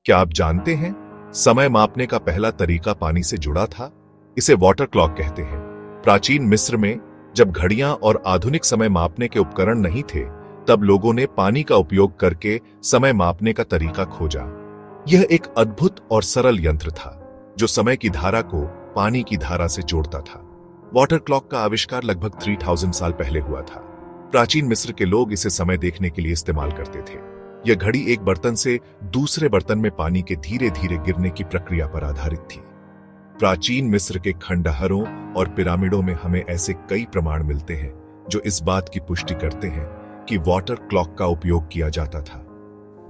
क्या आप जानते हैं समय मापने का पहला तरीका पानी से जुड़ा था? इसे वाटर क्लॉक कहते हैं। प्राचीन मिस्र में जब घड़ियां और आधुनिक समय मापने के उपकरण नहीं थे, तब लोगों ने पानी का उपयोग करके समय मापने का तरीका खोजा। यह एक अद्भुत और सरल यंत्र था जो समय की धारा को पानी की धारा से जोड़ता था। वाटर क्लॉक का आविष्कार लगभग 3000 साल पहले हुआ था। प्राचीन मिस्र के लोग इसे समय देखने के लिए इस्तेमाल करते थे। यह घड़ी एक बर्तन से दूसरे बर्तन में पानी के धीरे धीरे गिरने की प्रक्रिया पर आधारित थी। प्राचीन मिस्र के खंडहरों और पिरामिडों में हमें ऐसे कई प्रमाण मिलते हैं जो इस बात की पुष्टि करते हैं कि वाटर क्लॉक का उपयोग किया जाता था।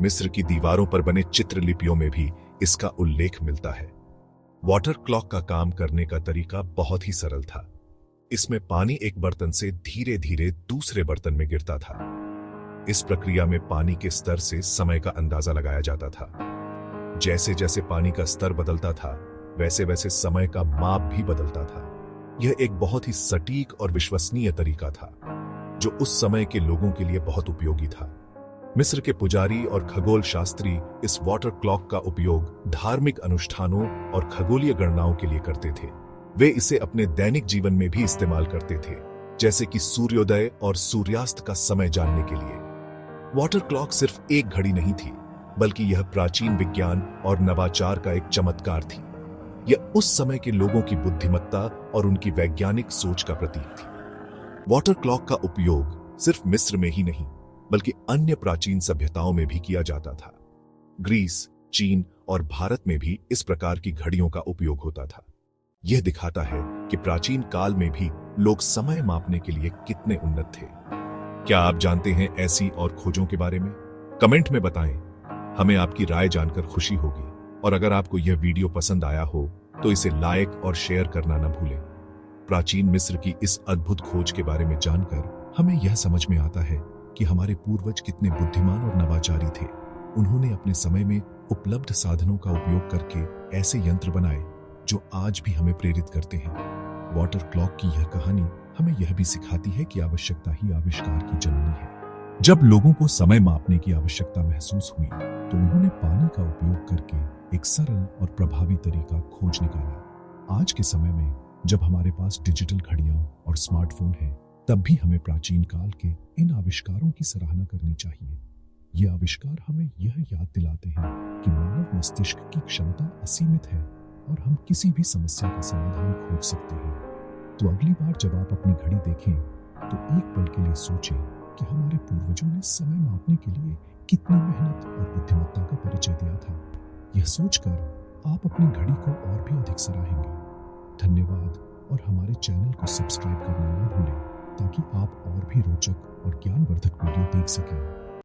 मिस्र की दीवारों पर बने चित्रलिपियों में भी इसका उल्लेख मिलता है। वाटर क्लॉक का काम करने का तरीका बहुत ही सरल था। इसमें पानी एक बर्तन से धीरे धीरे दूसरे बर्तन में गिरता था। इस प्रक्रिया में पानी के स्तर से समय का अंदाजा लगाया जाता था। जैसे जैसे पानी का स्तर बदलता था, वैसे वैसे समय का माप भी बदलता था। यह एक बहुत ही सटीक और विश्वसनीय तरीका था जो उस समय के लोगों के लिए बहुत उपयोगी था। मिस्र के पुजारी और खगोल शास्त्री इस वाटर क्लॉक का उपयोग धार्मिक अनुष्ठानों और खगोलीय गणनाओं के लिए करते थे। वे इसे अपने दैनिक जीवन में भी इस्तेमाल करते थे, जैसे कि सूर्योदय और सूर्यास्त का समय जानने के लिए। वाटर क्लॉक सिर्फ एक घड़ी नहीं थी, बल्कि यह प्राचीन विज्ञान और नवाचार का एक चमत्कार थी। यह उस समय के लोगों की बुद्धिमत्ता और उनकी वैज्ञानिक सोच का प्रतीक थी। वाटर क्लॉक का उपयोग सिर्फ मिस्र में ही नहीं, बल्कि अन्य प्राचीन सभ्यताओं में भी किया जाता था। ग्रीस, चीन और भारत में भी इस प्रकार की घड़ियों का उपयोग होता था। यह दिखाता है कि प्राचीन काल में भी लोग समय मापने के लिए कितने उन्नत थे। क्या आप जानते हैं ऐसी और खोजों के बारे में? कमेंट में बताएं। हमें आपकी राय जानकर खुशी होगी। और अगर आपको यह वीडियो पसंद आया हो तो इसे लाइक और शेयर करना न भूलें। प्राचीन मिस्र की इस अद्भुत खोज के बारे में जानकर हमें यह समझ में आता है कि हमारे पूर्वज कितने बुद्धिमान और नवाचारी थे। उन्होंने अपने समय में उपलब्ध साधनों का उपयोग करके ऐसे यंत्र बनाए जो आज भी हमें प्रेरित करते हैं। वाटर क्लॉक की यह कहानी हमें यह भी सिखाती है कि आवश्यकता ही आविष्कार की जननी है। जब लोगों को समय मापने की आवश्यकता महसूस हुई तो उन्होंने पानी का उपयोग करके एक सरल और प्रभावी तरीका खोज निकाला। आज के समय में जब हमारे पास डिजिटल घड़ियां और स्मार्टफोन है, तब भी हमें प्राचीन काल के इन आविष्कारों की सराहना करनी चाहिए। ये आविष्कार हमें यह याद दिलाते हैं कि मानव मस्तिष्क की क्षमता असीमित है और हम किसी भी समस्या का समाधान खोज सकते हैं। तो अगली बार जब आप अपनी घड़ी देखें तो एक पल के लिए सोचें कि हमारे पूर्वजों ने समय मापने के लिए कितनी मेहनत और बुद्धिमत्ता का परिचय दिया था। यह सोचकर आप अपनी घड़ी को और भी अधिक सराहेंगे। धन्यवाद और हमारे चैनल को सब्सक्राइब करना न भूलें ताकि आप और भी रोचक और ज्ञानवर्धक वीडियो देख सकें।